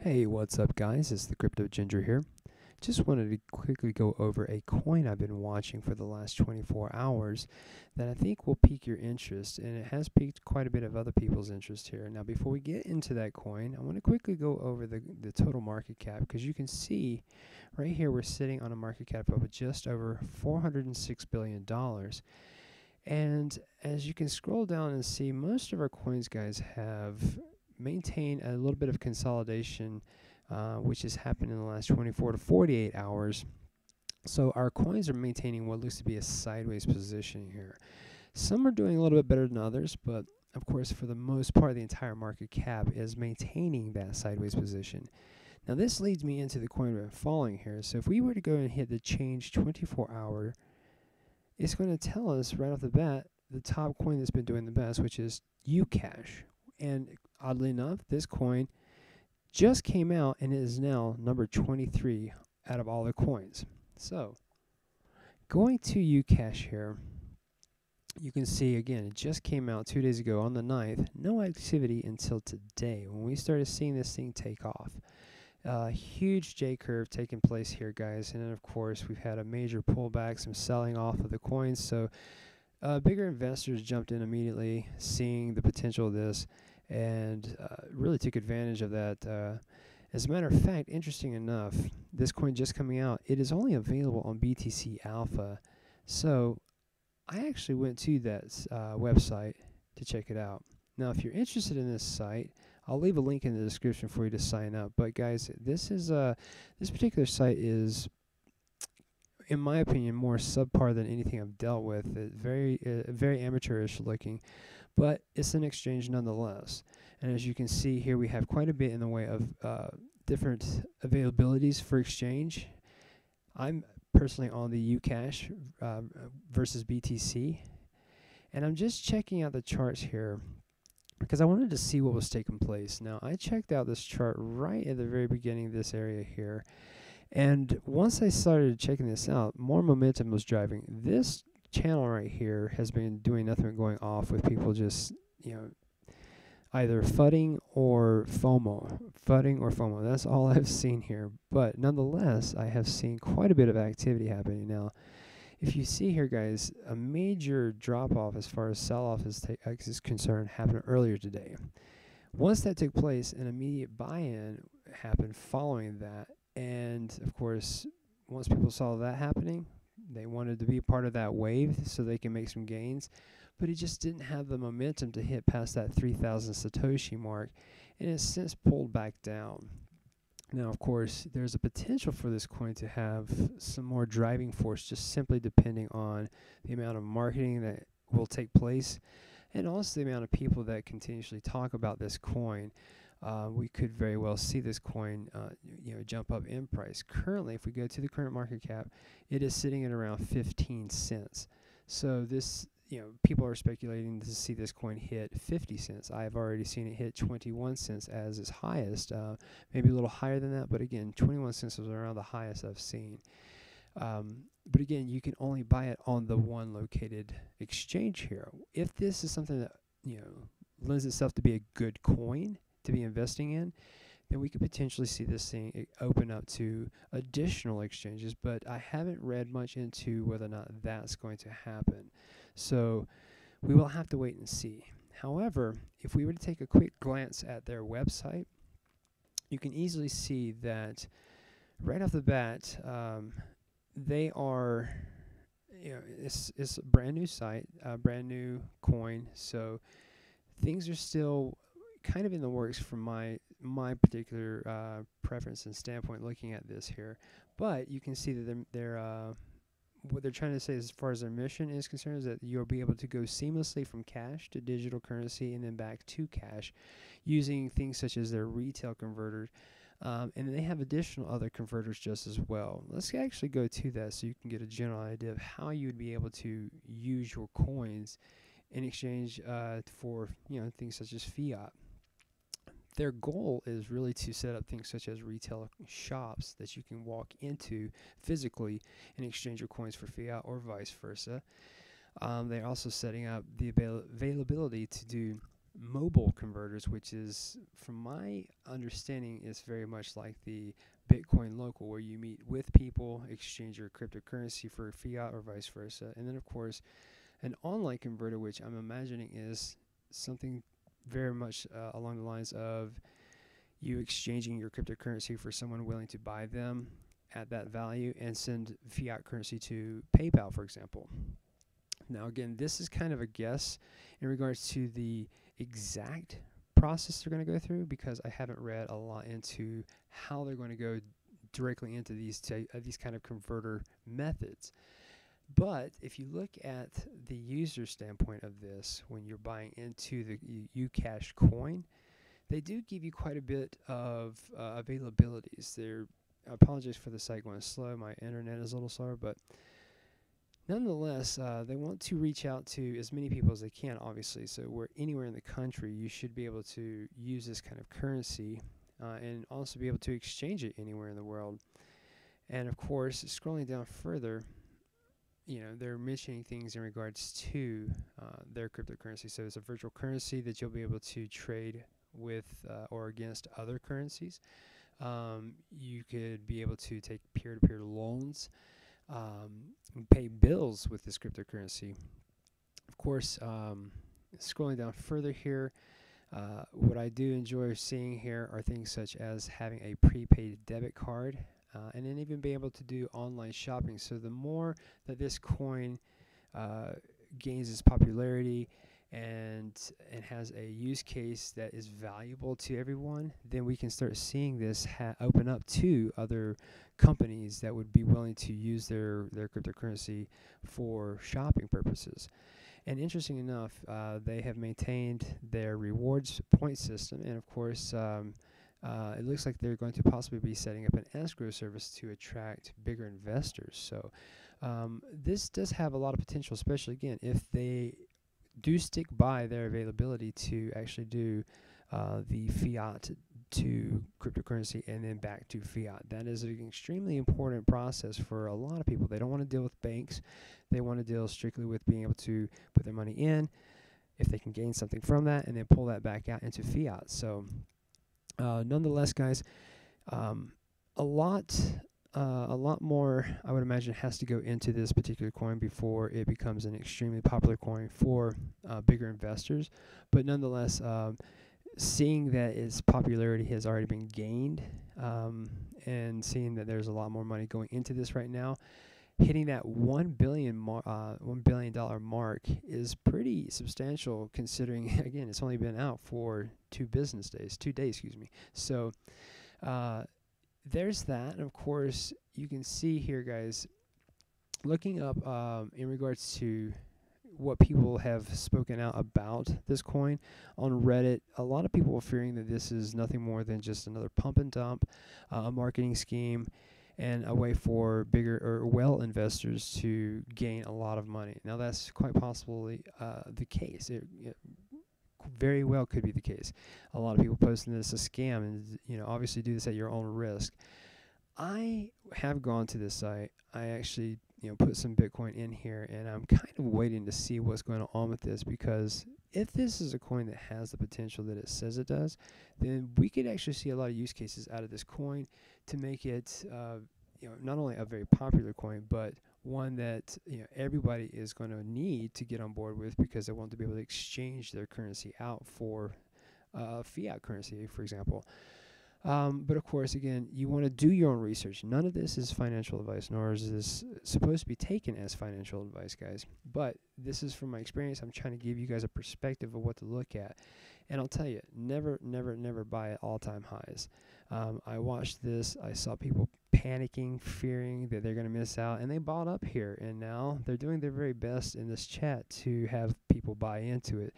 Hey, what's up, guys? It's the Crypto Ginger here. Just wanted to quickly go over a coin I've been watching for the last 24 hours that I think will pique your interest, and it has piqued quite a bit of other people's interest here. Now, before we get into that coin, I want to quickly go over the total market cap, because you can see right here we're sitting on a market cap of just over $406 billion. And as you can scroll down and see, most of our coins, guys, have maintain a little bit of consolidation, which has happened in the last 24 to 48 hours. So our coins are maintaining what looks to be a sideways position here. Some are doing a little bit better than others, but of course, for the most part, the entire market cap is maintaining that sideways position. Now, this leads me into the coin we're following here. So if we were to go and hit the change 24-hour, it's going to tell us right off the bat the top coin that's been doing the best, which is Ucash. And oddly enough, this coin just came out and it is now number 23 out of all the coins. So, going to Ucash here, you can see again, it just came out 2 days ago on the 9th. No activity until today when we started seeing this thing take off. Huge J curve taking place here, guys. And then, of course, we've had a major pullback, some selling off of the coins. So, bigger investors jumped in immediately, seeing the potential of this, and really took advantage of that. As a matter of fact, interesting enough, this coin just coming out, it is only available on BTC-Alpha. So I actually went to that website to check it out. Now, if you're interested in this site, I'll leave a link in the description for you to sign up. But guys, this particular site is, in my opinion, more subpar than anything I've dealt with. Very amateurish looking, but it's an exchange nonetheless. And as you can see here, we have quite a bit in the way of different availabilities for exchange. I'm personally on the Ucash versus BTC, and I'm just checking out the charts here because I wanted to see what was taking place. Now, I checked out this chart right at the very beginning of this area here. And once I started checking this out, more momentum was driving. This channel right here has been doing nothing but going off with people just, either FUDing or FOMO. FUDing or FOMO. That's all I've seen here. But nonetheless, I have seen quite a bit of activity happening. Now, if you see here, guys, a major drop-off as far as sell-off is concerned happened earlier today. Once that took place, an immediate buy-in happened following that. And, of course, once people saw that happening, they wanted to be part of that wave so they can make some gains. But it just didn't have the momentum to hit past that 3,000 Satoshi mark, and it's since pulled back down. Now, of course, there's a potential for this coin to have some more driving force, just simply depending on the amount of marketing that will take place, and also the amount of people that continuously talk about this coin. We could very well see this coin, jump up in price. Currently, if we go to the current market cap, it is sitting at around 15 cents. So this, people are speculating to see this coin hit 50 cents. I've already seen it hit 21 cents as its highest, maybe a little higher than that, but again, 21 cents was around the highest I've seen. But again, you can only buy it on the one located exchange here. If this is something that, lends itself to be a good coin to be investing in, then we could potentially see this thing open up to additional exchanges, but I haven't read much into whether or not that's going to happen. So we will have to wait and see. However, if we were to take a quick glance at their website, you can easily see that right off the bat, they are, it's a brand new site, a brand new coin, so things are still kind of in the works from my particular preference and standpoint looking at this here. But you can see that they're what they're trying to say as far as their mission is concerned is that you'll be able to go seamlessly from cash to digital currency and then back to cash using things such as their retail converters. And they have additional other converters just as well. Let's actually go to that so you can get a general idea of how you would be able to use your coins in exchange for things such as fiat. Their goal is really to set up things such as retail shops that you can walk into physically and exchange your coins for fiat or vice versa. They're also setting up the availability to do mobile converters, which is, from my understanding, is very much like the Bitcoin local, where you meet with people, exchange your cryptocurrency for fiat or vice versa. And then, of course, an online converter, which I'm imagining is something very much along the lines of you exchanging your cryptocurrency for someone willing to buy them at that value and send fiat currency to PayPal, for example. Now, again, this is kind of a guess in regards to the exact process they're going to go through, because I haven't read a lot into how they're going to go directly into these kind of converter methods. But if you look at the user standpoint of this, when you're buying into the Ucash coin, they do give you quite a bit of availabilities. I apologize for the site going slow. My internet is a little slower, but nonetheless, they want to reach out to as many people as they can, obviously. So anywhere in the country, you should be able to use this kind of currency and also be able to exchange it anywhere in the world. And of course, scrolling down further, they're mentioning things in regards to their cryptocurrency. So it's a virtual currency that you'll be able to trade with or against other currencies. You could be able to take peer-to-peer loans, pay bills with this cryptocurrency. Of course, scrolling down further here, what I do enjoy seeing here are things such as having a prepaid debit card, and then even be able to do online shopping. So the more that this coin gains its popularity and has a use case that is valuable to everyone, then we can start seeing this open up to other companies that would be willing to use their cryptocurrency for shopping purposes. And interesting enough, they have maintained their rewards point system, and of course, it looks like they're going to possibly be setting up an escrow service to attract bigger investors. So this does have a lot of potential, especially, again, if they do stick by their availability to actually do the fiat to cryptocurrency and then back to fiat. That is an extremely important process for a lot of people. They don't want to deal with banks. They want to deal strictly with being able to put their money in, if they can gain something from that, and then pull that back out into fiat. So nonetheless, guys, a lot more, I would imagine, has to go into this particular coin before it becomes an extremely popular coin for bigger investors. But nonetheless, seeing that its popularity has already been gained, and seeing that there's a lot more money going into this right now, hitting that $1 billion mark is pretty substantial, considering, again, it's only been out for 2 days, excuse me. So there's that. And of course, you can see here, guys, looking up in regards to what people have spoken out about this coin on Reddit, a lot of people are fearing that this is nothing more than just another pump and dump, a marketing scheme, and a way for bigger or well investors to gain a lot of money. Now, that's quite possibly the case. It very well could be the case. A lot of people posting this as a scam, and obviously do this at your own risk. I have gone to this site. I actually put some Bitcoin in here, and I'm kind of waiting to see what's going on with this, because if this is a coin that has the potential that it says it does, then we could actually see a lot of use cases out of this coin to make it not only a very popular coin, but one that everybody is going to need to get on board with, because they want to be able to exchange their currency out for fiat currency, for example. But of course, again, you want to do your own research. None of this is financial advice, nor is this supposed to be taken as financial advice, guys. But this is from my experience. I'm trying to give you guys a perspective of what to look at. And I'll tell you, never buy at all-time highs. I watched this. I saw people panicking, fearing that they're going to miss out, and they bought up here. And now they're doing their very best in this chat to have people buy into it.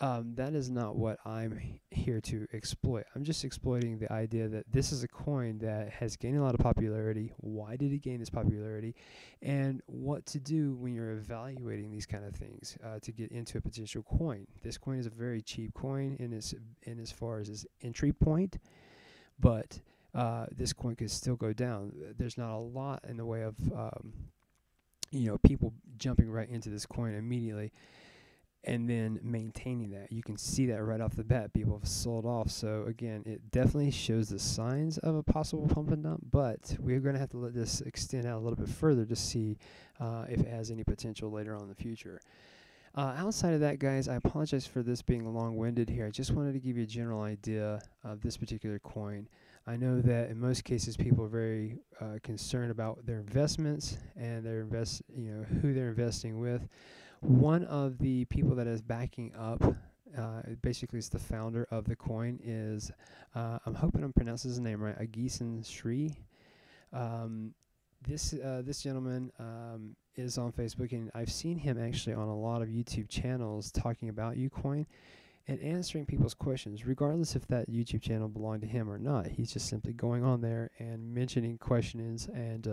That is not what I'm here to exploit. I'm just exploiting the idea that this is a coin that has gained a lot of popularity. Why did it gain this popularity? And what to do when you're evaluating these kind of things to get into a potential coin. This coin is a very cheap coin in as far as its entry point, but this coin could still go down. There's not a lot in the way of people jumping right into this coin immediately. and then maintaining that. You can see that right off the bat. People have sold off. So again, it definitely shows the signs of a possible pump and dump, but we're going to have to let this extend out a little bit further to see if it has any potential later on in the future. Outside of that, guys, I apologize for this being long-winded here. I just wanted to give you a general idea of this particular coin. I know that in most cases people are very concerned about their investments and their who they're investing with. One of the people that is backing up, basically is the founder of the coin, is I'm hoping I'm pronouncing his name right, Agisan Sri. This gentleman is on Facebook, and I've seen him actually on a lot of YouTube channels talking about Ucoin and answering people's questions, regardless if that YouTube channel belonged to him or not. He's just simply going on there and mentioning questions and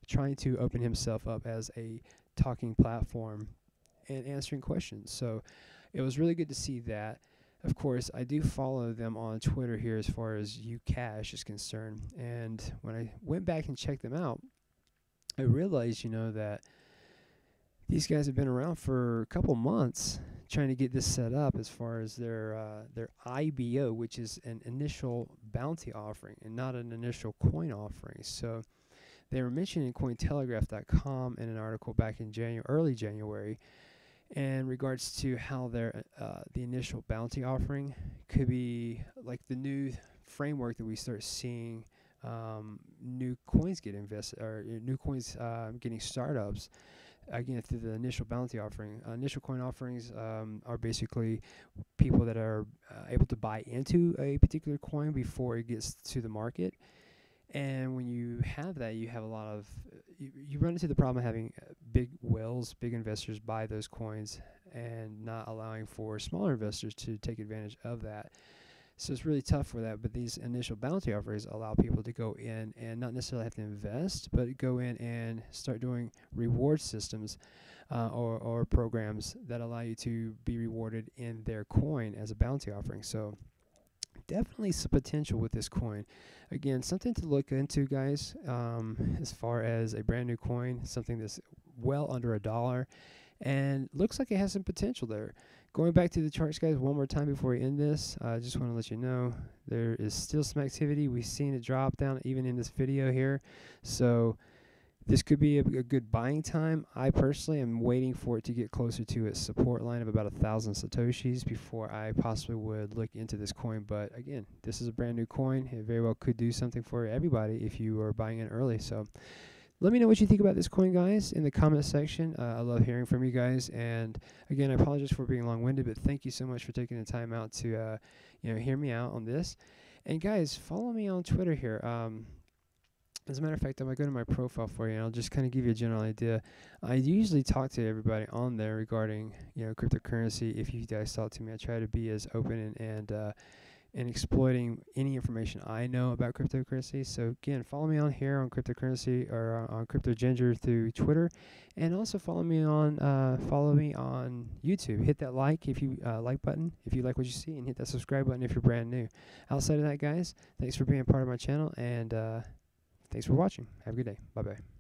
trying to open himself up as a talking platform and answering questions. So it was really good to see that. Of course, I do follow them on Twitter here as far as Ucash is concerned. And when I went back and checked them out, I realized, that these guys have been around for a couple months trying to get this set up as far as their IBO, which is an initial bounty offering and not an initial coin offering. So they were mentioning Cointelegraph.com in an article back in early January, in regards to how their the initial bounty offering could be like the new framework that we start seeing new coins get invested, or new coins getting startups again through the initial bounty offering. Initial coin offerings are basically people that are able to buy into a particular coin before it gets to the market. And when you have that, you have a lot of you run into the problem of having big whales, big investors buy those coins and not allowing for smaller investors to take advantage of that. So it's really tough for that. But these initial bounty offers allow people to go in and not necessarily have to invest, but go in and start doing reward systems or programs that allow you to be rewarded in their coin as a bounty offering. So definitely some potential with this coin. Again, something to look into, guys, as far as a brand new coin, something that's well under $1 and looks like it has some potential there. Going back to the charts, guys, one more time before we end this, I just want to let you know there is still some activity. We've seen it drop down even in this video here. So this could be a good buying time. I personally am waiting for it to get closer to its support line of about 1,000 Satoshis before I possibly would look into this coin. But again, this is a brand new coin. It very well could do something for everybody if you are buying it early. So let me know what you think about this coin, guys, in the comment section. I love hearing from you guys. And again, I apologize for being long-winded, but thank you so much for taking the time out to hear me out on this. And guys, follow me on Twitter here. As a matter of fact, I'm going to go to my profile for you, and I'll just kind of give you a general idea. I usually talk to everybody on there regarding, cryptocurrency. If you guys talk to me, I try to be as open and exploiting any information I know about cryptocurrency. So again, follow me on here on cryptocurrency or on Crypto Ginger through Twitter, and also follow me on YouTube. Hit that like like button if you like what you see, and hit that subscribe button if you're brand new. Outside of that, guys, thanks for being a part of my channel, and thanks for watching. Have a good day. Bye-bye.